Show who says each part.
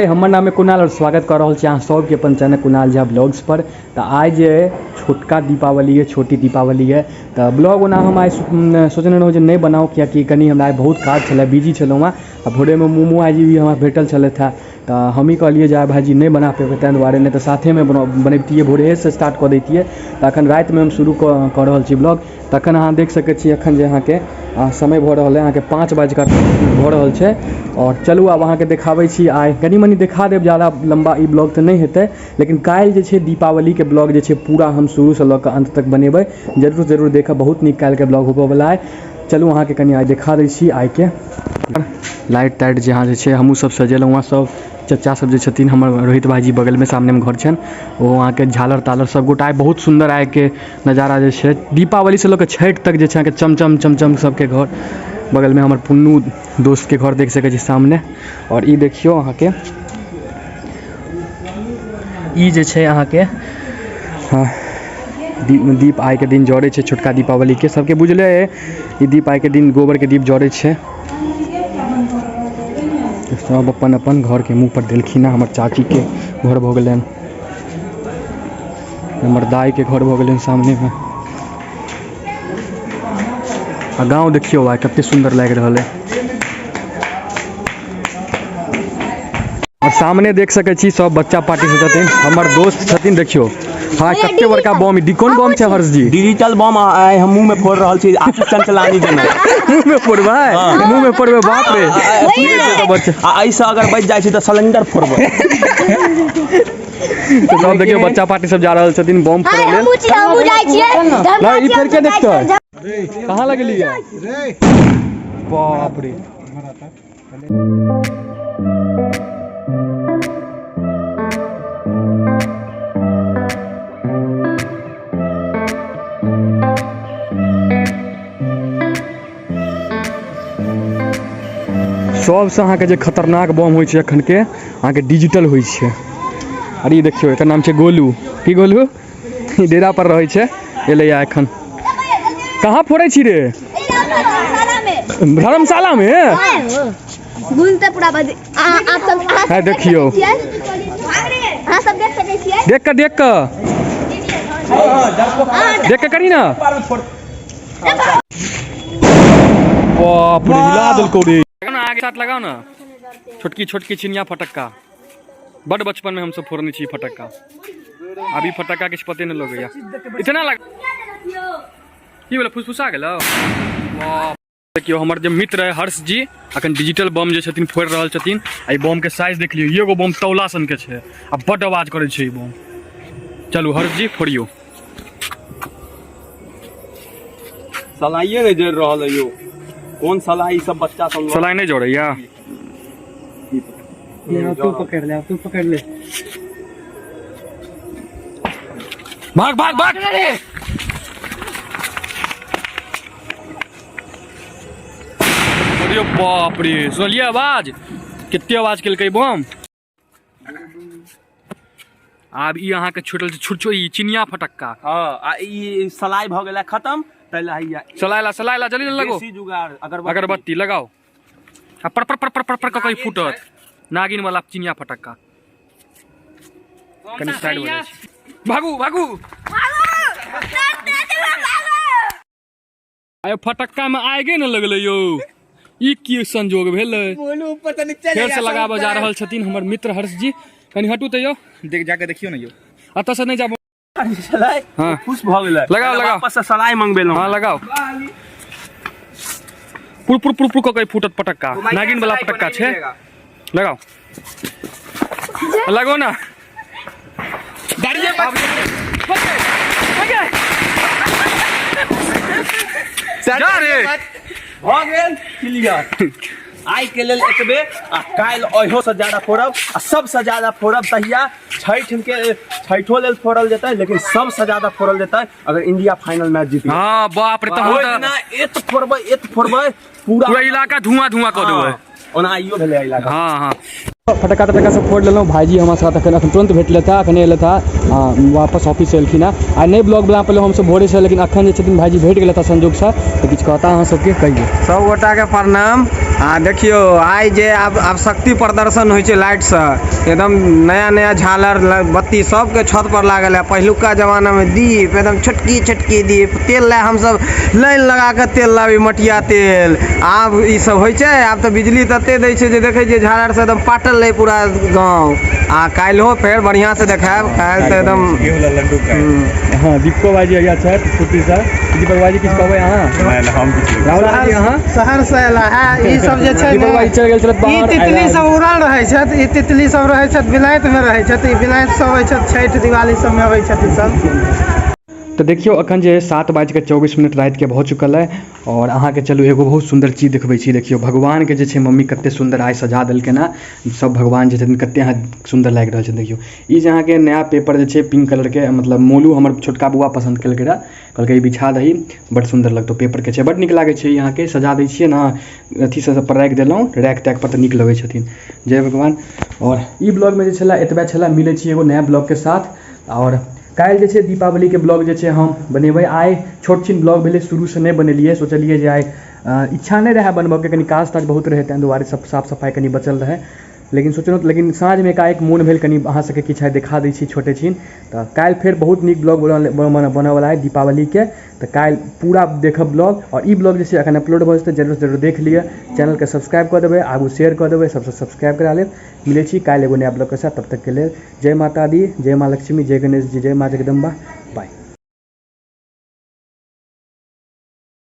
Speaker 1: हमर नाम है कुणाल और स्वागत कर रहा छे अहाँ सबके अपन चैनल कुणाल झा ब्लॉग्स पर। तो आज छोटका दीपावली है, छोटी दीपावली है। तो ब्लॉग ओना हम आज सोचने रहूँ नहीं बनाऊँ कियाकि कनी हमरा बहुत काज छे, बिजी छलूँ वहाँ। आ भोरे में मोमो आज भी हमारा भेटल छले था। तो हम ही कहलिए जाए भाईजी नहीं बना पेबे तें दुआरे, नहीं तो साथे में बनबतिए, भोरे से स्टार्ट कर देतिए। तो अखन रात में हम शुरू कर रहा छी ब्लॉग। तखन अहाँ देख सकै छी अखन जे अहाँ के समय भऽ रहल है, अहाँ के 5 बजे भऽ रहल छै। और चलू आब अहाँ के देखाबै छी। आइ कनी मनी देखा देब, ज़्यादा लंबा ई ब्लॉग तो नहीं हेतै, लेकिन काल्हि जे छै दीपावली के ब्लॉग जे छै पूरा हम शुरू से लऽ कऽ अंत तक बनेबै। जरूर देखब, बहुत नीक काल्हि के ब्लॉग होबऽवला है। चलू अहाँ के कनी आइ देखा दै छी। आइ के लाइट ताइट जे अहाँ जे छै हमहूँ सब सजेलहुँ, वहाँ सब चचा सब जे छथिन हमर रोहित भाईजी बगल में सामने में घर छन, वो वहाँ के झालर तालर सब गोटा बहुत सुंदर आए के नज़ारा जे छै दीपावली से लऽ के छठ तक जे छै के चमचम सबके घर। बगल में हमर पुन्नू दोस्त के घर देख सकै छी सामने। और ई देखियो अहाँ के ई जे छै अहाँ के हाँ दीप आइ के दिन जड़े छै, छोटका दीपावली के सबके बुझले है। ई दीप आइ के दिन गोबर के दीप जड़े छै। सब अपन अपन घर के मुँह पर देलखिन। हमर चाची के घर भऽ गेलनि, हमर दाई के घर भऽ गेलनि सामने में। आ गाँव देखियो भाई कते सुंदर लाग रहल है। और सामने देख सकै छी सब बच्चा पार्टी से छथिन, हमर दोस्त छथिन। देखियो हाँ कते बड़का बम, कोन बम छै हर्ष जी?
Speaker 2: डिजिटल बम आइ हम मुंह में फोड़ रहल छी। आसू चलानी देना
Speaker 1: मुंह में फोड़बै, मुंह में फोड़बै, बाप रे।
Speaker 2: ऐसा अगर बच जाए त सिलेंडर फोड़बै।
Speaker 1: तो सब देखियो बच्चा पार्टी सब जा रहल छथिन बम फोड़ै लेल। नहीं ई फेर के देखतै कहाँ लगलिए रे, बाप रे। सबसे अहाँ के जे खतरनाक बम होइ छै एखन के अहाँ के डिजिटल होइ छै। अरे देखियो एकर नाम छै गोलू। की गोलू? डेरा पर रहै छै, एलै एखन। कहाँ फोड़ै छी रे? धर्मशाला में। है देखियो देख के करी ना। बाप रे हिला देलको रे। आगे साथ लगाओ ना, छोटकी चिनिया फटक्का। बड़ बचपन में हम सब फोड़ने छी फटक्का। अभी फटक्का किछ पते नहीं लगैया इतना लग की बोला फुसफुसा गेलो। देखियो हमर जे मित्र है हर्ष जी अखन डिजिटल बम जे छथिन फोड़ रहल छथिन। आई बम के साइज देख लियो, एगो बम तौला सन के छै आ बड़ आवाज करे छै ई बम। चलू हर्ष जी फोड़ियो।
Speaker 2: सलाइए नहीं जड़ रहल है यो। कौन सलाई सब बच्चा सब
Speaker 1: सलाई नहीं जोड़ैया।
Speaker 2: तू पकड़ ले, तू पकड़ ले।
Speaker 1: भाग अरे बाप रे सुनलिए आवाज, कितने आवाज केलकै बम। आब ई अहाँ के छूटल छुटछो ई चिनिया फटक्का।
Speaker 2: हां ई सलाई भ गेला खत्म।
Speaker 1: सलाइला जल्दी लगो, अगरबत्ती लगाओ। पर कहीं फूटत नागिन वाला चिनिया फटक्का। कनी साइड हो जाए। भागू आय फटक्का में आगे न लगले यो। ई की संजोग भेलै? फेर से लगाबे जा रहल छथिन हमर मित्र हर्ष जी। कनी हटू तो यो, जाके देखियो ना यो। अत से नहीं जाबो।
Speaker 2: सलाई हां खुश भ गेलै।
Speaker 1: लगाओ
Speaker 2: वापस से सलाई मंगबेलौ।
Speaker 1: हां लगाओ। पुर कहीं फूटत पटक्का, नागिन वाला पटक्का छे। लगाओ लगो ना। गाड़िए जा रे
Speaker 2: भ गेल क्लियर। आई के लेल एतबे आ काल ओहो से ज्यादा फोड़ब आ सबसे ज्यादा फोड़ब तहिया छठो लेल फोड़ल जेतै, लेकिन सबसे ज्यादा फोड़ल जेतै अगर इंडिया फाइनल मैच जीती।
Speaker 1: हां बाप रे त
Speaker 2: एत फोड़बै पूरा
Speaker 1: इलाका धुआं कर देबै।
Speaker 2: ओना आइयो भेलै इलाका।
Speaker 1: हां फटक्का सब फोड़ लेलहुँ। भाईजी हमारे साथ अखन तुरंत भेटले था, अखने एले था वापस ऑफिस से एलखिन। आ नहीं ब्लॉग बना पहले हमसे भोरे से, लेकिन अखन जे छथिन भाईजी भेट गेले था संजोग से। तो किछु कहता अहाँ सबके कहिए।
Speaker 3: सब गोटा के प्रणाम। देखियो आइ जे आब शक्ति प्रदर्शन होइ छै लाइट से एकदम नया नया झालर बत्ती सबके छत पर लागल है। पहिलुका जमाना में दीप एकदम छोटकी छोटकी दीप तेल ला हम सब लाइन लगा के तेल लाबी मटिया तेल। आब ई सब होइ छै, आब तो बिजली तते दै छै जे देखै छियै झालर से एकदम पाटल है पूरा गाँव। आ काल्हो फेर बढ़िया से देखायब, काल्हि तो एकदम
Speaker 1: हाँ दीपको बाजी अइया छै छुट्टी से दीपक बाजी किछु कहबै अहाँ? राहुल बाजी अहाँ
Speaker 4: शहर से एला है। ई सब जे छै
Speaker 1: दीपक बाजी चलि गेल छथि
Speaker 4: ई
Speaker 1: बाहर।
Speaker 4: तितली सब उड़ल रहै छथि, ई तितली सब रहै छथि विलायत में रहै छथि। ई विलायत सब अबै छथि छठि दिवाली सब में अबै छथि ई सब।
Speaker 1: तो देखियो अखन जे 7:24 रात के भऽ चुकल है और अहाँ के चलू एगो बहुत सुंदर चीज देखबै छी। देखियो भगवान के जे छै मम्मी कते सुंदर आइ सजा देलकै ना। सब भगवान जे छथिन कते अहाँ सुंदर लागि रहल छै। देखियो ई जे अहाँ के नया पेपर जे छै पिंक कलर के, मतलब मोलू हमर छोटका बउआ पसंद केलकै रहा, कहलकै ई बिछा दही बड़ सुंदर लगतौ पेपर के छै, बड़ नीक लागे छै। यहाँ के सजा दै छियै ना अथी से पर राखि देलहुँ रैक टैक पर, तऽ नीक लगै छथिन। जय भगवान। और ई ब्लॉग में जे छला एतबे छला, मिलै छी एगो नया ब्लॉग के साथ। और काल्हि जे छै दीपावली के ब्लॉग जे छै हम बनेबै। आइ छोट छिन ब्लॉग भेलै, शुरू से नहीं बनेलिए, सोचलिए जे आइ इच्छा नहीं रहे बनबऽ के, कनी काज ताज बहुत रहे ताहि दुआरे सब साफ सफाई कनी बचल रहे। लेकिन सोचलहुँ, लेकिन साँझ में एकाएक मोन भेल कनी अहाँ सबके किछु आइ देखा दै छी छोटे छिन। तऽ काल्हि फेर बहुत नीक ब्लॉग बनऽवला है दीपावली के। तऽ काल्हि पूरा देखब ब्लॉग। और ई ब्लॉग जे छै एखन अपलोड भऽ जेतै, जरूर देख लिअ। चैनल के सब्सक्राइब कऽ देबै, आगू शेयर कऽ देबै, सबसे सब्सक्राइब करा लेब। मिलै छी काल्हि एगो नया ब्लॉग के साथ, तब तक के लेल जय माता दी, जय माँ लक्ष्मी, जय गणेश जी, जय माँ जगदम्बा। बाय।